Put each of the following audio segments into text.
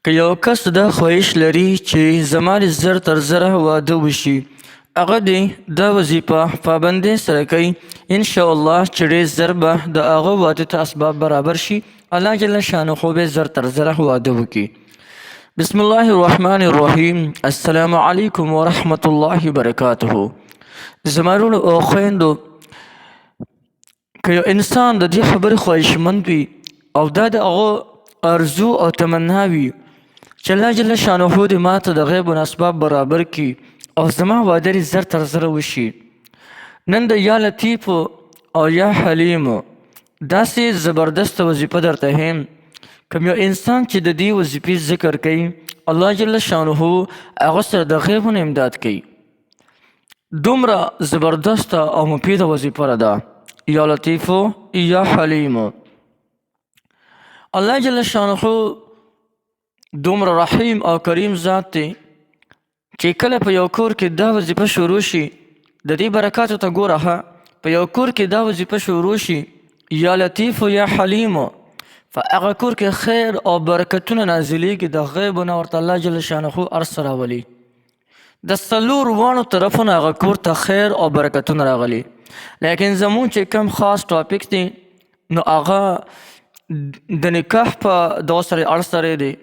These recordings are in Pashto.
که یو کس دا خواهش لري چې زما د زر تر زره واده وشي، هغه دې دا وظیفه پابندۍ سره کوي، انشاءالله چې ډېر زر به د هغه واده ته اسباب برابر شي. الله جل شانه به زر تر زره واده وکړي. بسم الله الرحمن الرحیم. السلام علیکم ورحمة الله وبرکاته. زما وروڼو او خویندو، که یو انسان د دې خبرې خواهشمند وي او دا د هغه ارزو او تمنا وي چې الله جل شانه دې ما ته د غیبو نه اسباب برابر کړي او زما واده دې زر تر زره وشي، نن د یا لطیفو او یا حلیمو داسې زبردسته وظیفه درته یم. کوم یو انسان چې د دې وظیفې ذکر کوي، الله جل شانه هغه سره د غیبو نه امداد کوي. دومره زبردسته او مفیده وظیفه ده، یا لطیفو یا حلیمو. الله جل شانه دومره رحیم او کریم ذات دی چې کله په یو کور کې دا وظیفه شروع شي، د دې برکاتو ته ګوره ښه، په یو کور کې دا وظیفه شروع شي یا لطیفو یا حلیمو، په هغه کور کې خیر او برکتونه نازلیږي، د غیبو نه ورته الله جل شانه هر څه راولي، د څلور واړو طرفونو هغه کور ته خیر او برکتونه راغلي. لیکن زمون چې کم خاص ټاپک دی نو هغه د نکاح په دغه سره اړه سره دی.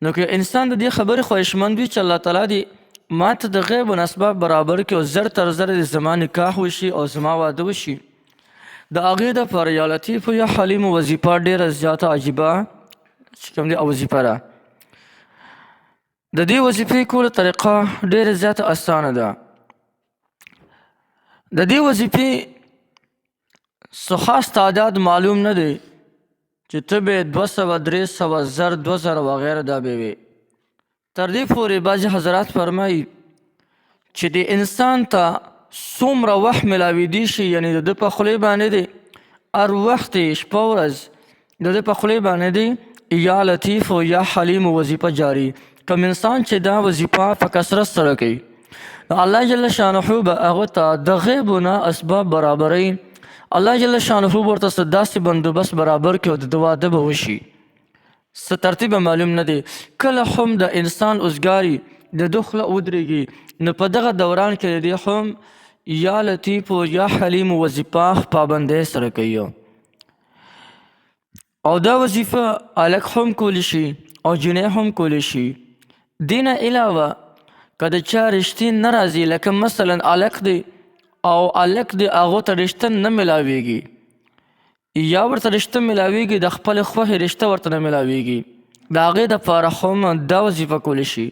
نو که انسان د دې خبرې خواهشمند وي چې الله تعالی دې ما ته د غیبو نه اسباب برابر کړي او زر تر زره دې زما نکاح وشي او زما واده وشي، د هغې دپاره یا لطیفو یا حلیمو وظیفه ډېره زیاته عجیبه چې کوم دی وظیفه ده. د دې وظیفې کولو طریقه ډېره زیاته اسانه ده. د دې وظیفې څه خاص تعداد معلوم نه دی چې ته به 200 300 زر 2000 وغیره دا به وي. تر دې پورې بعضې حضرات فرمایي چې د انسان ته څومره وخت میلاویدی شي، یعنې د ده په خولې باندې دی هر وخت شپه ورځ د ده په خولې باندې دی یا لطیفو یا حلیمو وظیفه جاري. کوم انسان چې دا وظیفه په کثرت سره کوي، نو الله جل شانه به هغه ته د غیبو نه اسباب برابروي. الله جل شانه ورته څه داسې بندوبست برابر کړي او د ده واده به وشي. څه ترتیب معلوم نه دی. کله هم د انسان اوزګاري د ده خوله ودرېږي، نو په دغه دوران کې د دې هم یا لطیفو یا حلیمو وظیفه پابندۍ سره کوي. او دا وظیفه هلک هم کولی شي او جنۍ هم کولی شي. دې نه علاوه که د چا رشتې نه راځي، لکه مثلا هلک دی او هلک د هغو ته رشته نه میلاویږي یا ورته رشته میلاویږي د خپلې خوښې رشته ورته نه میلاویږي، د هغې دپاره هم دا وظیفه کولی شي.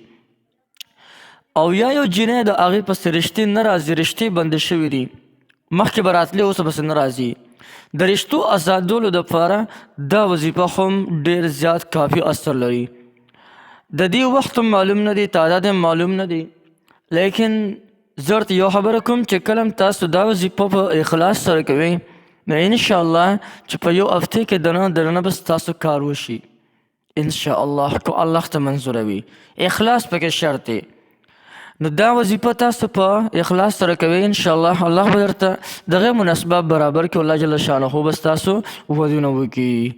او یا یو جنۍ د هغې پسې رشتې نه راځي، رشتې بندې شوي دي، مخکې به راتلې اوس پسې نه راځي، د رشتو ازادولو دپاره دا وظیفه هم ډېر زیات کافي اثر لري. د دې وخت هم معلوم نه دی، تعداد هم معلوم نه دی، لیکن زه ورته یو خبره کوم چې کله هم تاسو دا وظیفه په اخلاص سره کوئ، نو انشاءالله چې په یو هفتې کې دننه به ستاسو کار وشي انشاءالله، که الله ته منظوره وي. اخلاص پکې شرط دی. نو دا وظیفه تاسو په اخلاص سره کوئ، انشاءالله الله به درته د غیبو نه اسباب برابر کړي، الله جل شانه به ستاسو ودونه وکړي.